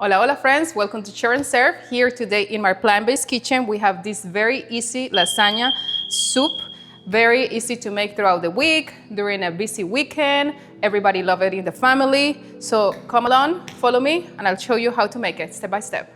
Hola, hola friends, welcome to Share and Serve. Here today in my plant-based kitchen, we have this very easy lasagna soup. Very easy to make throughout the week, during a busy weekend. Everybody love it in the family. So come along, follow me, and I'll show you how to make it step by step.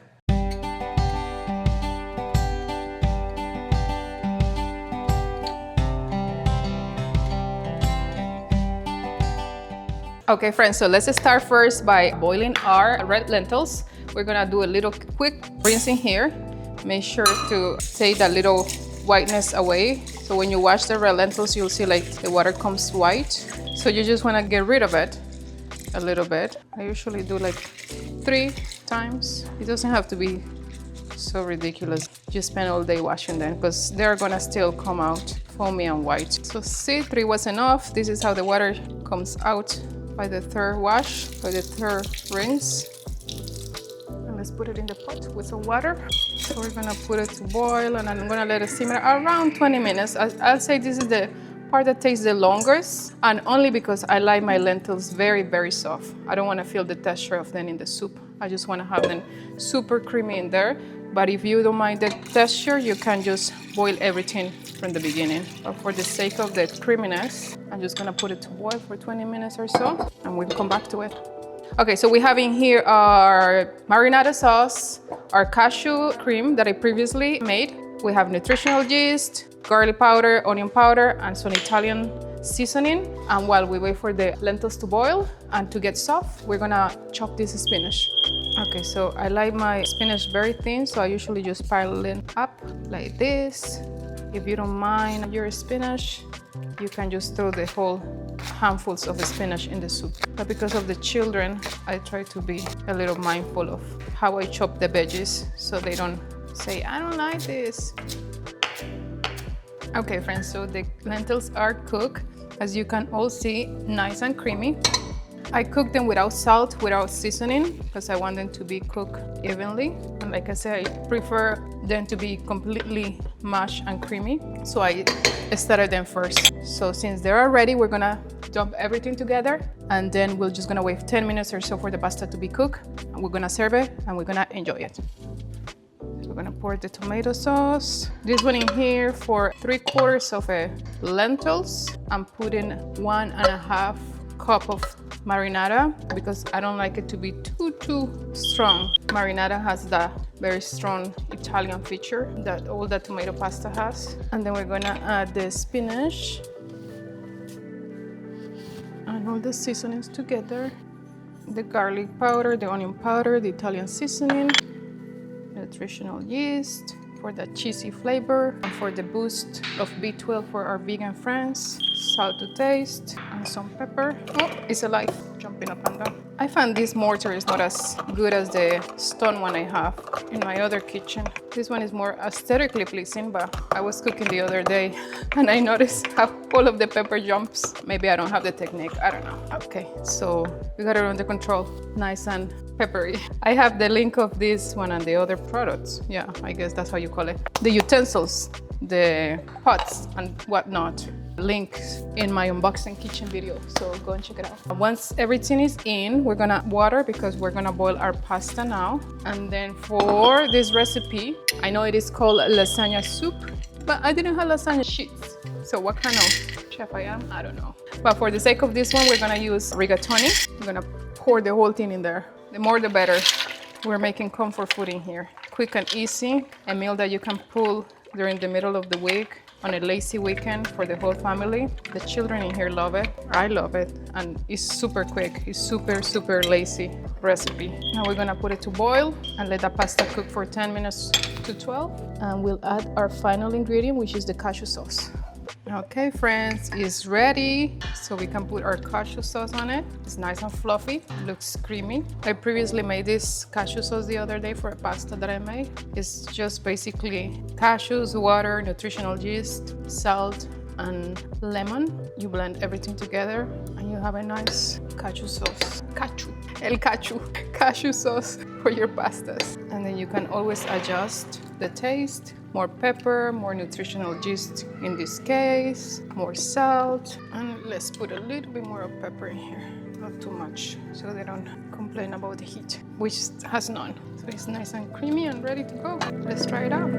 Okay friends, so let's start first by boiling our red lentils. We're gonna do a little quick rinsing here. Make sure to take that little whiteness away. So when you wash the red lentils, you'll see like the water comes white. So you just wanna get rid of it a little bit. I usually do like 3 times. It doesn't have to be so ridiculous. You spend all day washing them because they're gonna still come out foamy and white. So see, 3 was enough. This is how the water comes out by the 3rd wash, by the 3rd rinse. And let's put it in the pot with some water. So we're gonna put it to boil and I'm gonna let it simmer around 20 minutes. I'll say this is the part that takes the longest, and only because I like my lentils very, very soft. I don't wanna feel the texture of them in the soup. I just wanna have them super creamy in there. But if you don't mind the texture, you can just boil everything from the beginning. But for the sake of the creaminess, I'm just gonna put it to boil for 20 minutes or so, and we'll come back to it. Okay, so we have in here our marinara sauce, our cashew cream that I previously made. We have nutritional yeast, garlic powder, onion powder, and some Italian seasoning. And while we wait for the lentils to boil and to get soft, we're gonna chop this spinach. Okay, so I like my spinach very thin, so I usually just pile it up like this. If you don't mind your spinach, you can just throw the whole handfuls of spinach in the soup. But because of the children, I try to be a little mindful of how I chop the veggies so they don't say, I don't like this. Okay friends, so the lentils are cooked. As you can all see, nice and creamy. I cook them without salt, without seasoning, because I want them to be cooked evenly. And like I said, I prefer them to be completely mashed and creamy. So I started them first. So since they're all ready, we're gonna dump everything together, and then we're just gonna wait 10 minutes or so for the pasta to be cooked. And we're gonna serve it and we're gonna enjoy it. So we're gonna pour the tomato sauce. This one in here for 3/4 of lentils. I'm putting 1.5 cup of marinara because I don't like it to be too strong. Marinara has that very strong Italian feature that all the tomato pasta has. And then we're gonna add the spinach and all the seasonings together. The garlic powder, the onion powder, the Italian seasoning, nutritional yeast for that cheesy flavor, and for the boost of B12 for our vegan friends, salt to taste, and some pepper. Oh, it's alive, jumping up and down. I found this mortar is not as good as the stone one I have in my other kitchen. This one is more aesthetically pleasing, but I was cooking the other day and I noticed how all of the pepper jumps. Maybe I don't have the technique, I don't know. Okay, so we got it under control, nice and peppery. I have the link of this one and the other products. Yeah, I guess that's how you call it. The utensils, the pots and whatnot. Links in my unboxing kitchen video, so go and check it out. Once everything is in, we're gonna water because we're gonna boil our pasta now. And then for this recipe, I know it is called lasagna soup, but I didn't have lasagna sheets. So what kind of chef I am, I don't know. But for the sake of this one, we're gonna use rigatoni. We're gonna pour the whole thing in there. The more the better. We're making comfort food in here. Quick and easy, a meal that you can pull during the middle of the week, on a lazy weekend for the whole family. The children in here love it. I love it. And it's super quick. It's super lazy recipe. Now we're gonna put it to boil and let the pasta cook for 10 minutes to 12. And we'll add our final ingredient, which is the cashew sauce. Okay friends, it's ready. So we can put our cashew sauce on it. It's nice and fluffy, looks creamy. I previously made this cashew sauce the other day for a pasta that I made. It's just basically cashews, water, nutritional yeast, salt, and lemon. You blend everything together and you have a nice cashew sauce. Cashew sauce for your pastas. And then you can always adjust the taste. More pepper, more nutritional yeast in this case, more salt, and let's put a little bit more of pepper in here. not too much, so they don't complain about the heat, which has none. So it's nice and creamy and ready to go. Let's try it out.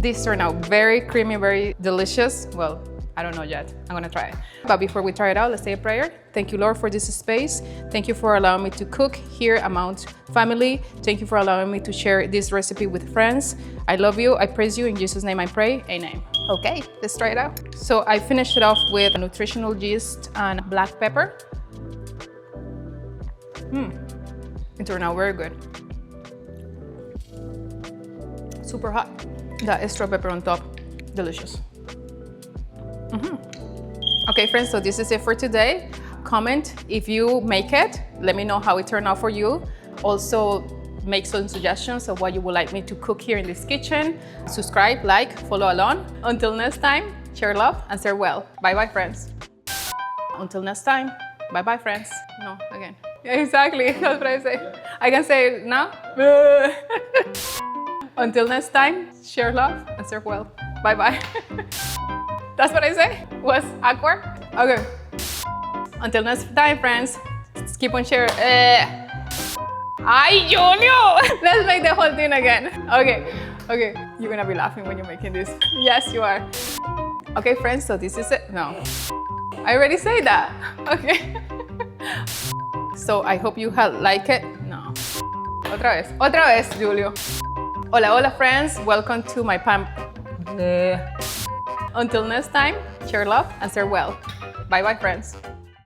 These turned out very creamy, very delicious. Well, I don't know yet. I'm gonna try it. But before we try it out, let's say a prayer. Thank you, Lord, for this space. Thank you for allowing me to cook here among family. Thank you for allowing me to share this recipe with friends. I love you. I praise you. In Jesus' name I pray. Amen. Okay, let's try it out. So I finished it off with nutritional yeast and black pepper. It turned out very good. Super hot. That extra pepper on top, delicious. Okay, friends, so this is it for today. Comment if you make it. Let me know how it turned out for you. Also, make some suggestions of what you would like me to cook here in this kitchen. Subscribe, like, follow along. Until next time, share love and serve well. Bye-bye, friends. Until next time, bye-bye, friends. No, again. Yeah, exactly, that's what I say. I can say it now. Until next time, share love and serve well. Bye-bye. That's what I say? Was awkward? Okay. Until next time, friends, keep on sharing. Ay, Julio! Let's make the whole thing again. Okay, you're gonna be laughing when you're making this. Yes, you are. Okay, friends, so this is it. No, I already say that. Okay. So I hope you like it. No. Otra vez, Julio. Hola, friends. Welcome to my pan. Until next time, share love and serve well. Bye-bye, friends.